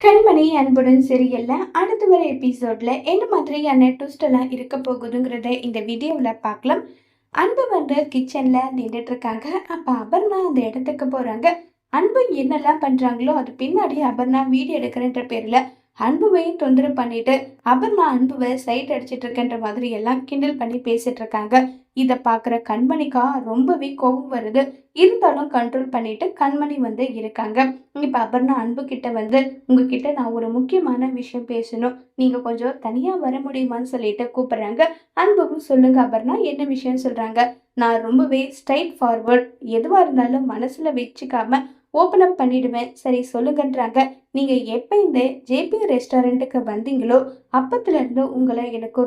கண்மணி அன்புடன் சீரியல்ல அடுத்து வர எபிசோட்ல என்ன மாதிரியான ட்விஸ்ட் எல்லாம் இருக்க போகுதுங்கிறத இந்த வீடியோல பார்க்கலாம். அன்பு வந்து கிச்சன்ல நின்றுட்டு இருக்காங்க. அப்ப அபர்ணா அந்த இடத்துக்கு போறாங்க. அன்பு என்னெல்லாம் பண்றாங்களோ அது பின்னாடி அபர்ணா வீடியோ எடுக்கிறன்ற பேர்ல அன்புவையும் தொந்தரவு பண்ணிட்டு அபர்ணா அன்புவை சைட் அடிச்சிட்டு இருக்கன்ற மாதிரி எல்லாம் கிண்டல் பண்ணி பேசிட்டு இருக்காங்க. இத பாக்குற கண்மணிக்கா ரொம்பவே கோபம் வருது. இருந்தாலும் கண்ட்ரோல் பண்ணிட்டு கண்மணி வந்து இருக்காங்க. இப்ப அபர்ணா அன்பு கிட்ட வந்து உங்ககிட்ட நான் ஒரு முக்கியமான விஷயம் பேசணும். நீங்க கொஞ்சம் தனியா வர முடியுமான்னு சொல்லிட்டு கூப்பிடுறாங்க. அன்பும் சொல்லுங்க அபர்ணா, என்ன விஷயம் சொல்றாங்க. நான் ரொம்பவே ஸ்ட்ரைட் ஃபார்வர்ட், எதுவா இருந்தாலும் மனசுல வச்சுக்காம ஓப்பன் அப் பண்ணிடுவேன். சரி சொல்லுங்கன்றாங்க. நீங்க எப்ப இந்த ஜேபி ரெஸ்டாரண்ட்டுக்கு வந்தீங்களோ அப்பத்துல இருந்து உங்களை எனக்கு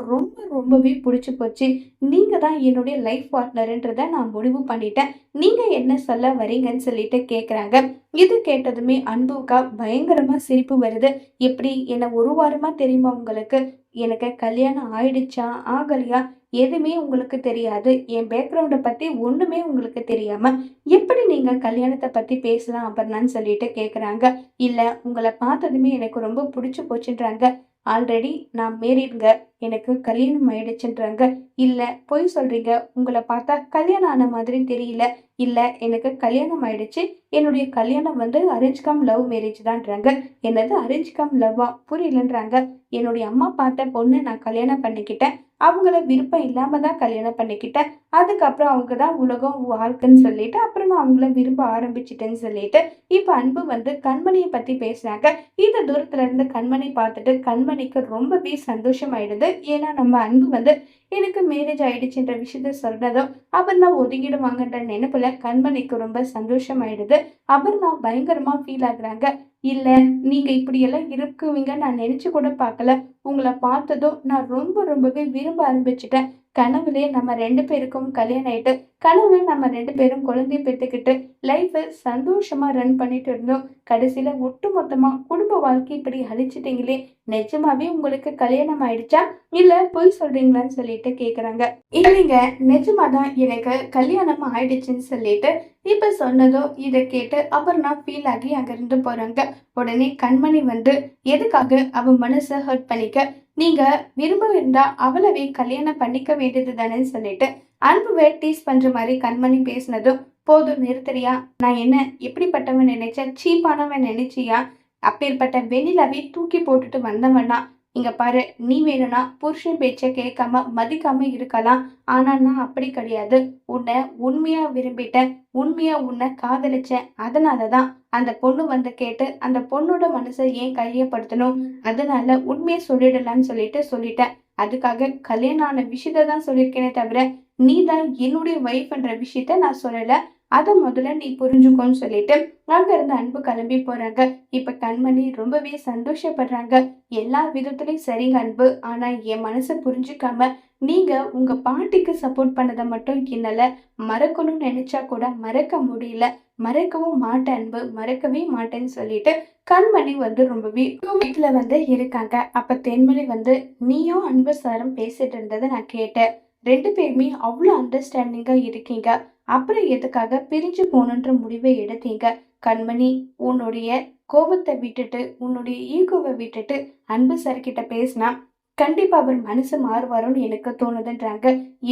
ரொம்பவே பிடிச்சு போச்சு. நீங்க தான் என்னுடைய லைஃப் பார்ட்னர்ன்றத நான் முடிவு பண்ணிட்டேன். நீங்க என்ன சொல்ல வரீங்கன்னு சொல்லிட்டு கேக்குறாங்க. இது கேட்டதுமே அன்புக்கா பயங்கரமா சிரிப்பு வருது. எப்படி என்ன ஒரு வாரமா தெரியுமா உங்களுக்கு? எனக்கு கல்யாணம் ஆயிடுச்சா ஆகலையா எதுவுமே உங்களுக்கு தெரியாது. என் பேக்ரவுண்டை பத்தி ஒண்ணுமே உங்களுக்கு தெரியாம எப்படி நீங்க கல்யாணத்தை பத்தி பேசலாம் அபர்ணான்னு சொல்லிட்டு கேக்குறாங்க. இல்ல உங்களை பார்த்ததுமே எனக்கு ரொம்ப பிடிச்சு போச்சுன்றாங்க. ஆல்ரெடி நான் மேரிடுங்க, எனக்கு கல்யாணம் ஆயிடுச்சுன்றாங்க. இல்ல பொய் சொல்றீங்க, உங்களை பார்த்தா கல்யாணம் ஆன மாதிரி தெரியல. இல்ல எனக்கு கல்யாணம் ஆயிடுச்சு, என்னுடைய கல்யாணம் வந்து அரேஞ்ச் கம் லவ் மேரேஜ் தான்றாங்க. என்னது அரேஞ்ச் கம் லவ்வா புரியலன்றாங்க. என்னுடைய அம்மா பார்த்த பொண்ணு நான் கல்யாணம் பண்ணிக்கிட்டேன். அவங்கள விருப்பம் இல்லாம தான் கல்யாணம் பண்ணிக்கிட்டேன். அதுக்கப்புறம் அவங்க தான் உலகம் வாழ்க்கைன்னு சொல்லிட்டு அப்புறம் நான் அவங்கள விரும்ப ஆரம்பிச்சிட்டேன்னு சொல்லிட்டு இப்ப அன்பு வந்து கண்மணியை பத்தி பேசுறாங்க. இந்த தூரத்துல இருந்து கண்மணி பார்த்துட்டு கண்மணிக்கு ரொம்பவே சந்தோஷம் ஆயிடுது. ஏன்னா நம்ம அன்பு வந்து எனக்கு மேரேஜ் ஆயிடுச்சுன்ற விஷயத்த சொல்றதும் அபர்ணா ஒதுங்கிடுவாங்கன்ற நினைப்புல கண்மணிக்கு ரொம்ப சந்தோஷம் ஆயிடுது. அபர்ணா பயங்கரமா ஃபீல் ஆகுறாங்க. இல்ல, நீங்க இப்படியெல்லாம் இருக்குவீங்க நான் நினைச்சு கூட பார்க்கல. உங்களை பார்த்ததும் நான் ரொம்பவே விரும்ப ஆரம்பிச்சுட்டேன். கனவுலே நம்ம 2 பேருக்கும் கல்யாணம் ஆயிட்டு, கனவுல நம்ம 2 பேரும் குழந்தை பெத்துக்கிட்டு லைஃப சந்தோஷமா ரன் பண்ணிட்டு இருந்தோம். கடைசியில ஒட்டுமொத்தமா குடும்ப வாழ்க்கை இப்படி அழிச்சிட்டீங்களே! நிஜமாவே உங்களுக்கு கல்யாணம் ஆயிடுச்சா? இல்ல பொய் சொல்றீங்களான்னு சொல்லிட்டு கேக்குறாங்க. இல்லைங்க, நிஜமாதான் எனக்கு கல்யாணம் ஆயிடுச்சுன்னு சொல்லிட்டு இப்ப சொன்னதோ இத கேட்டு அபர்ணா ஃபீல் ஆகி அங்கிருந்து போறாங்க. உடனே கண்மணி வந்து எதுக்காக அவ மனசை ஹர்ட் பண்ணிக்க, நீங்க விரும்பவிருந்தா அவளவே கல்யாணம் பண்ணிக்க வேண்டியது தானேன்னு சொல்லிட்டு அன்புவை டீஸ் பண்ற மாதிரி கண்மணி பேசினதும் போதும் நிறுத்தறியா? நான் என்ன எப்படிப்பட்டவன் நினைச்சேன்? சீப்பானவன் நினைச்சியா? அப்பேற்பட்ட வெண்ணிலாவே தூக்கி போட்டுட்டு வந்தவனா? இங்க பாரு, நீ வேணும்னா புருஷன் பேச்ச கேட்காம மதிக்காம இருக்கலாம். ஆனா நான் அப்படி கிடையாது. உன்னை உண்மையா விரும்பிட்டேன். உண்மையா உன்னை காதலிச்சேன். அதனாலதான் அந்த பொண்ணு வந்து கேட்டு அந்த பொண்ணோட மனசை ஏன் கையப்படுத்தணும்? அதனால உண்மையை சொல்லிடலான்னு சொல்லிட்டு சொல்லிட்டேன். அதுக்காக கல்யாணம் ஆன விஷயத்த தான் சொல்லியிருக்கேனே தவிர நீ தான் என்னுடைய ஒய்ஃப்ன்ற விஷயத்த நான் சொல்லல. அத முதல்ல நீ புரிஞ்சுக்கோன்னு சொல்லிட்டு அங்க இருந்து அன்பு கிளம்பி போறாங்க. இப்ப கண்மணி ரொம்பவே சந்தோஷப்படுறாங்க. எல்லா விதத்துலயும் சரிங்க அன்பு. ஆனா என் மனசை புரிஞ்சுக்காம நீங்க உங்க பாட்டிக்கு சப்போர்ட் பண்ணதை மட்டும் என்னால மறக்கணும்னு நினைச்சா கூட மறக்க முடியல. மறக்கவும் மாட்டேன் அன்பு, மறக்கவே மாட்டேன்னு சொல்லிட்டு கண்மணி வந்து ரொம்பவே வீட்டுல வந்து இருக்காங்க. அப்ப தென்மொழி வந்து நீயும் அன்பு சாரும் பேசிட்டு இருந்ததை நான் கேட்டேன். 2 பேருமே அவ்வளோ அண்டர்ஸ்டாண்டிங்கா இருக்கீங்க. அப்புறம் எதுக்காக பிரிஞ்சு போகணுன்ற முடிவை எடுத்தீங்க? கண்மணி, உன்னுடைய கோபத்தை விட்டுட்டு உன்னுடைய ஈகோவை விட்டுட்டு அன்பு சார் கிட்ட பேசினா கண்டிப்பா அவர் மனசு மாறுவாருன்னு எனக்கு தோணுதுன்றாங்க.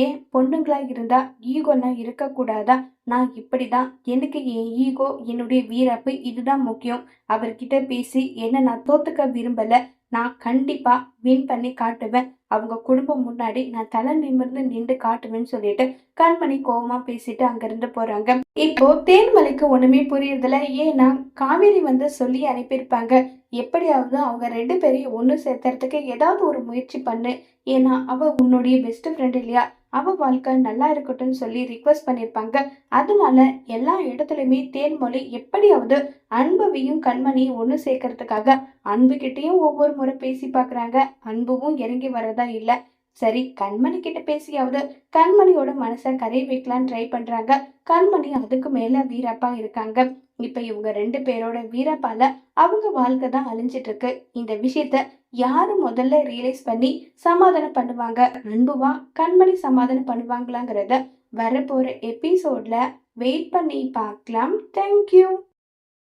ஏன் பொண்ணுங்களா இருந்தா ஈகோலாம் இருக்கக்கூடாதா? நான் இப்படிதான், எனக்கு என் ஈகோ என்னுடைய வீரப்பு இதுதான் முக்கியம். அவர்கிட்ட பேசி என்ன நான் தோத்துக்க விரும்பல. நான் கண்டிப்பா வின் பண்ணி காட்டுவேன். அவங்க குடும்பம் முன்னாடி நான் தலை நிமிர்ந்து நின்று காட்டுவேன்னு சொல்லிட்டு கண்மணி கோவமா பேசிட்டு அங்கிருந்து போறாங்க. இப்போ தேன்மலைக்கு ஒண்ணுமே புரியுறதில்ல. ஏன்னா காவேரி வந்து சொல்லி அனுப்பியிருப்பாங்க. எப்படியாவது அவங்க 2 பேரையும் ஒண்ணு சேர்த்துறதுக்கு ஏதாவது ஒரு முயற்சி பண்ணு. ஏன்னா அவ உன்னுடைய பெஸ்ட் ஃப்ரெண்ட் இல்லையா? அவ வாழ்க்கை நல்லா இருக்கட்டும்னு சொல்லி ரிக்வெஸ்ட் பண்ணியிருப்பாங்க. அதனால எல்லா இடத்துலயுமே தேன்மொழி எப்படியாவது அன்புவையும் கண்மணியும் ஒண்ணு சேர்க்கறதுக்காக அன்பு கிட்டயும் ஒவ்வொரு முறை பேசி பாக்குறாங்க. அன்புவும் இறங்கி வரதா இல்ல. சரி, கண்மணி கிட்ட பேசியாவது கண்மணியோட மனசை கரை வைக்கலான்னு ட்ரை பண்றாங்க. கண்மணி அதுக்கு மேல வீரப்பா இருக்காங்க. இப்ப இவங்க 2 பேரோட வீரப்பால அவங்க வாழ்க்கை தான் அழிஞ்சிட்டு இருக்கு. இந்த விஷயத்த யாரு முதல்ல ரியலைஸ் பண்ணி சமாதானம் பண்ணுவாங்க? அன்புவா கண்மணி சமாதானம் பண்ணுவாங்களாங்கிறத வரப்போற எபிசோட்ல வெயிட் பண்ணி பார்க்கலாம். தேங்க்யூ.